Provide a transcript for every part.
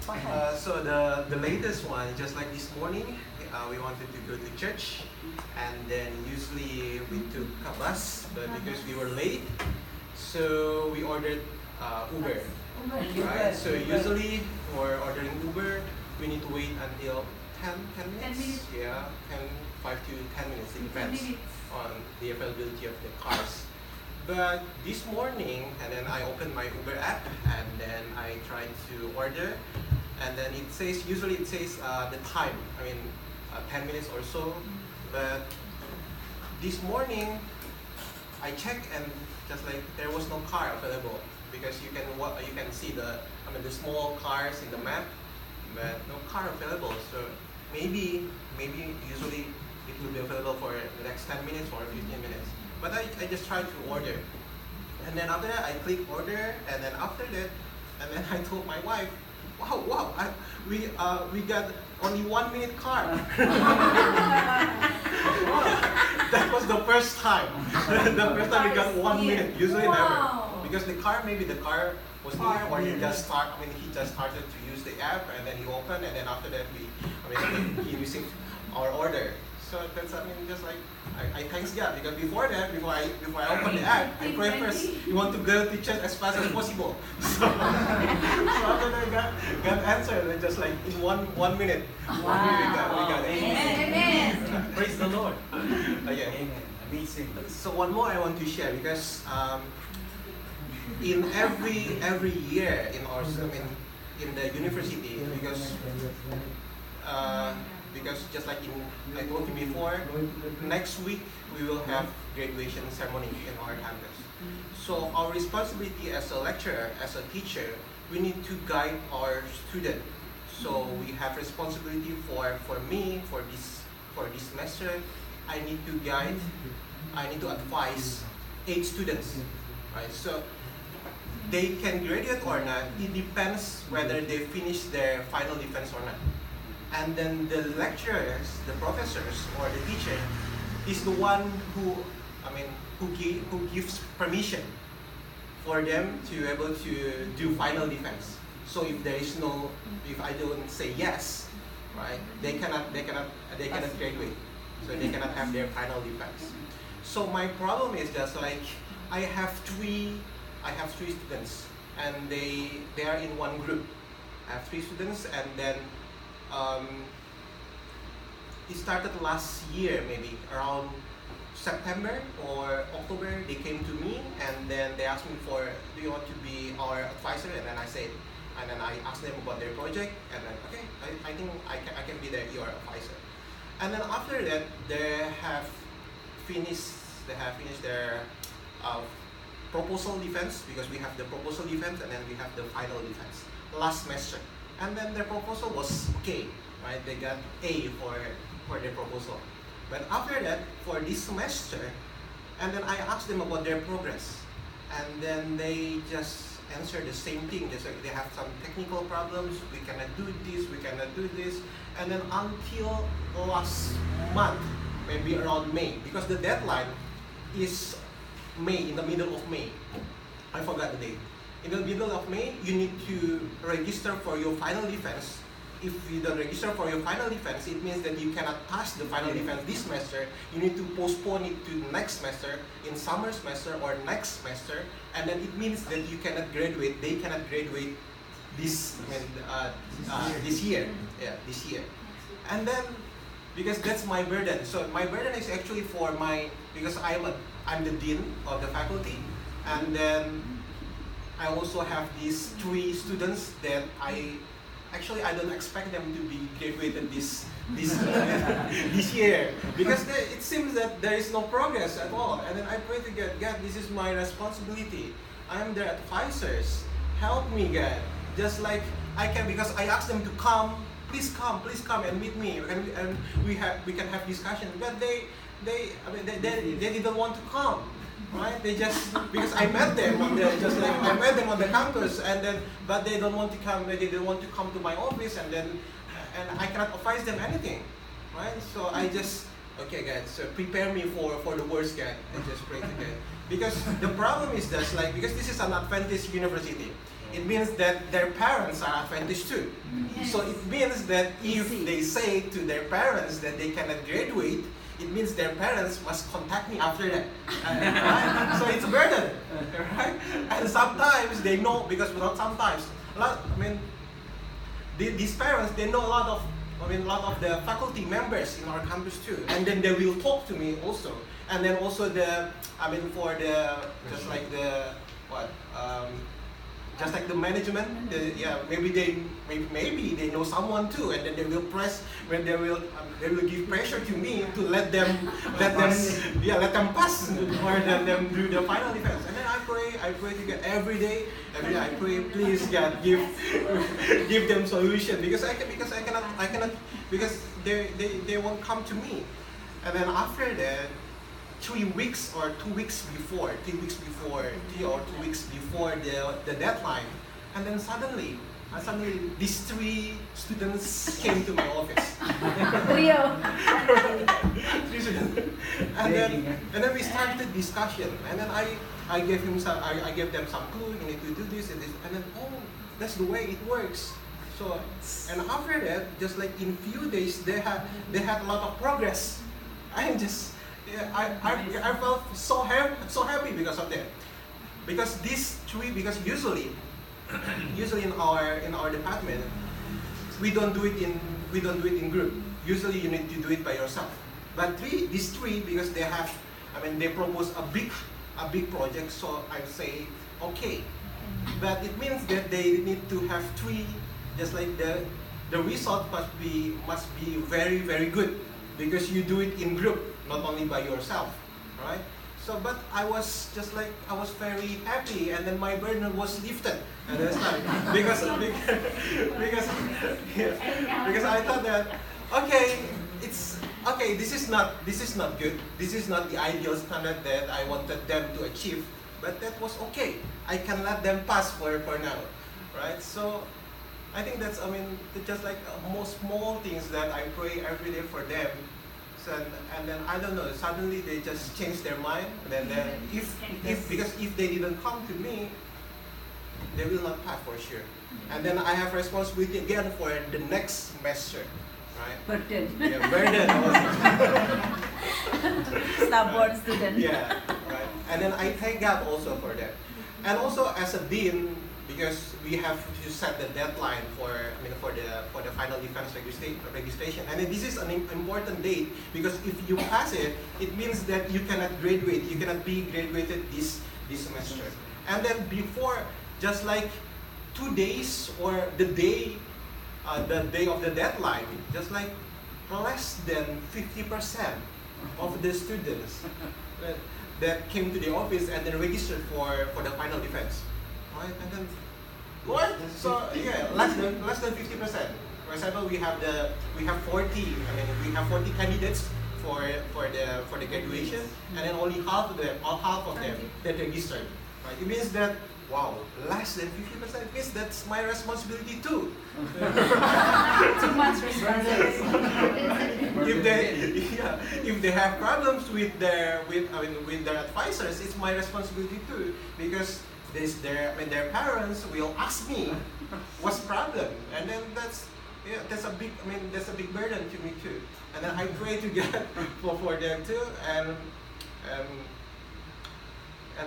So the latest one, just like this morning, we wanted to go to church, and then usually we took a bus, but because we were late, so we ordered Uber. Right? So usually for ordering Uber, we need to wait until 10 minutes? Yeah, 5 to 10 minutes, it depends on the availability of the cars. But this morning, and then I opened my Uber app, and then I tried to order, and then it says, usually it says the time, 10 minutes or so, but this morning, I checked and just like there was no car available, because you can see the small cars in the map, but no car available. So maybe usually it will be available for the next 10 minutes or 15 minutes. But I just tried to order. And then after that, I click order, and then after that, and then I told my wife, wow, we got only 1 minute car. That was the first time. The first time we got 1 minute, usually never. Because the car was near, or he just started to use the app, and then he opened, and then after that he received our order. So that's just like I thanks God, because before that, before I open the app, I pray first. You want to go to church as fast as possible. So after that got answered, and just like in one minute, we got it. Amen. Praise the Lord. Okay. Amen. Amazing. So one more I want to share, because in every year in our in the university, because just like I told you before, next week we will have graduation ceremony in our campus. So our responsibility as a lecturer, as a teacher, we need to guide our student. So we have responsibility for me for this semester. I need to advise 8 students, right? So they can graduate or not. It depends whether they finish their final defense or not. And then the lecturers, the professors, or the teacher is the one who gives permission for them to be able to do final defense. So if I don't say yes, right, they cannot graduate. So they cannot have their final defense. So my problem is just like I have three students, and they are in one group. I have 3 students, and then it started last year, maybe around September or October. They came to me, and then they asked me do you want to be our advisor? And then I asked them about their project, and then okay, I think I can be your advisor. And then after that, they have finished their proposal defense, because we have the proposal defense and then we have the final defense last semester. And then their proposal was okay, right? They got A for their proposal. But after that, for this semester, and then I asked them about their progress, and then they just answered the same thing. Just like they have some technical problems, we cannot do this, and then until last month, maybe around May, because the deadline is May, in the middle of May. I forgot the date. In the middle of May, you need to register for your final defense. If you don't register for your final defense, it means that you cannot pass the final defense this semester. You need to postpone it to next semester, in summer semester or next semester, and then it means that you cannot graduate. They cannot graduate this year. Yeah, this year. And then because that's my burden. So my burden is actually because I'm the dean of the faculty, and then I also have these 3 students that I don't expect them to be graduated this year, because it seems that there is no progress at all. And then I pray to God, this is my responsibility. I'm their advisors. Help me, God. Just like I can, because I asked them to come. Please come and meet me, and we can have discussion. But they didn't want to come. Right? They just, because I met them on the campus, but they don't want to come. They didn't want to come to my office, and I cannot advise them anything, right? So I just, okay, God, so prepare me for the worst, God. I just pray to God, because the problem is that because this is an Adventist university, it means that their parents are Adventist too. So it means that if they say to their parents that they cannot graduate, it means their parents must contact me after that. Right? So it's a burden, right? And sometimes they know, because not sometimes, these parents, they know a lot of the faculty members in our campus too, and then they will talk to me also, and then also for the just like the management, maybe they know someone too, and then they will they will give pressure to me to let them pass or let them do the final defense. And then I pray to God every day I pray, please God, give them solution, because I cannot because they won't come to me. And then after that, 3 weeks or 2 weeks before, 3 or 2 weeks before the deadline, and then suddenly these 3 students came to my office. Trio. 3 students. And then we started discussion, and then I gave them some clue. You need to do this and this, and then that's the way it works. So, and after that, just like in few days, they had a lot of progress. I felt so happy because of that. Because usually in our department, we don't do it in group. Usually you need to do it by yourself. But these three, because they propose a big project, so I say okay. But it means that they need to have 3, just like the result must be very, very good, because you do it in group, not only by yourself, right? So, but I was very happy, and then my burden was lifted at that time because I thought that this is not good. This is not the ideal standard that I wanted them to achieve, but that was okay. I can let them pass for now, right? So I think that's just like most small things that I pray every day for them. So, and then I don't know, suddenly they just change their mind, and then because if they didn't come to me, they will not pass for sure. And then I have responsibility again for the next semester, right? Burden. Yeah, burden. Stubborn student. Yeah, right. And then I thank God also for that. And also as a dean, because we have to set the deadline for the final defense registration, and then this is an important date, because if you pass it, it means that you cannot graduate. You cannot be graduated this semester. And then before, just like 2 days or the day of the deadline, just like less than 50% of the students that came to the office and then registered for the final defense. Right? And then what? So yeah, less than 50%. For example, we have 40. We have 40 candidates for the graduation, and then only half of them that registered. Right? It means that less than 50%. It means that's my responsibility too. Too much responsibility. If they have problems with their advisors, it's my responsibility too, because their parents will ask me what's the problem, and then that's a big burden to me too. And then I pray to God for them too, and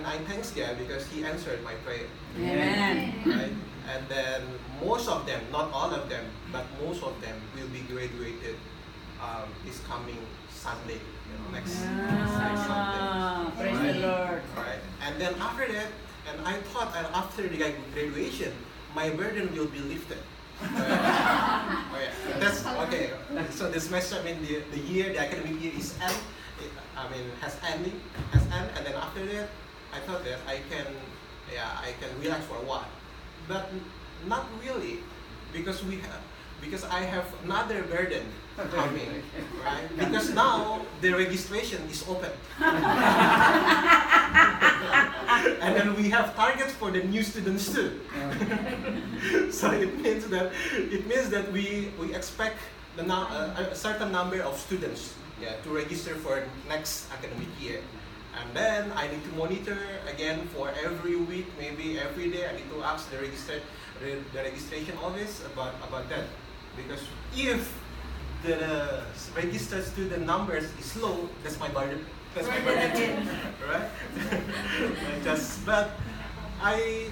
I thanks God because He answered my prayer. Amen. Right? And then most of them, not all of them, but most of them will be graduated this coming Sunday, next Sunday. Praise Right? the Lord. Right. And then after that, and I thought that after the graduation, my burden will be lifted. Okay. That's okay. So the semester, the year, the academic year is has ended, and then after that, I thought that I can relax for a while, but not really, because I have another burden coming, right? Because now the registration is open. And then we have targets for the new students too. So it means that we expect a certain number of students to register for next academic year. And then I need to monitor again for every week, maybe every day. I need to ask the registration office about that, because if the registered student numbers is low, that's my burden. That's my burden, right? But I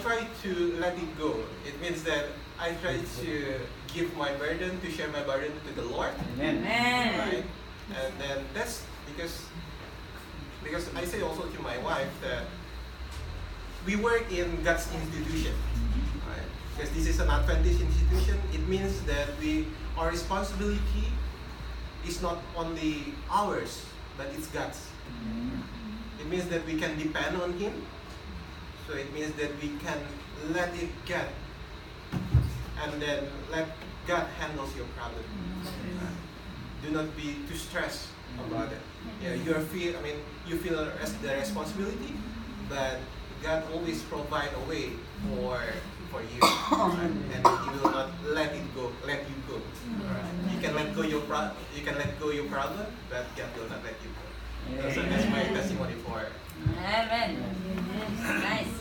try to let it go. It means that I try to give my burden, to share my burden to the Lord. Amen. Right? And then that's because I say also to my wife that we work in God's institution, right? Because this is an Adventist institution. It means that our responsibility is not only ours, but it's God's. It means that we can depend on Him. So it means that we can let it get, and then let God handles your problem. Do not be too stressed about it. Yeah, you feel the responsibility, but God always provide a way for you, and He will not let you go. Right? You can let go your problem, but God will not let you go. So that's my testimony for. Amen. Nice.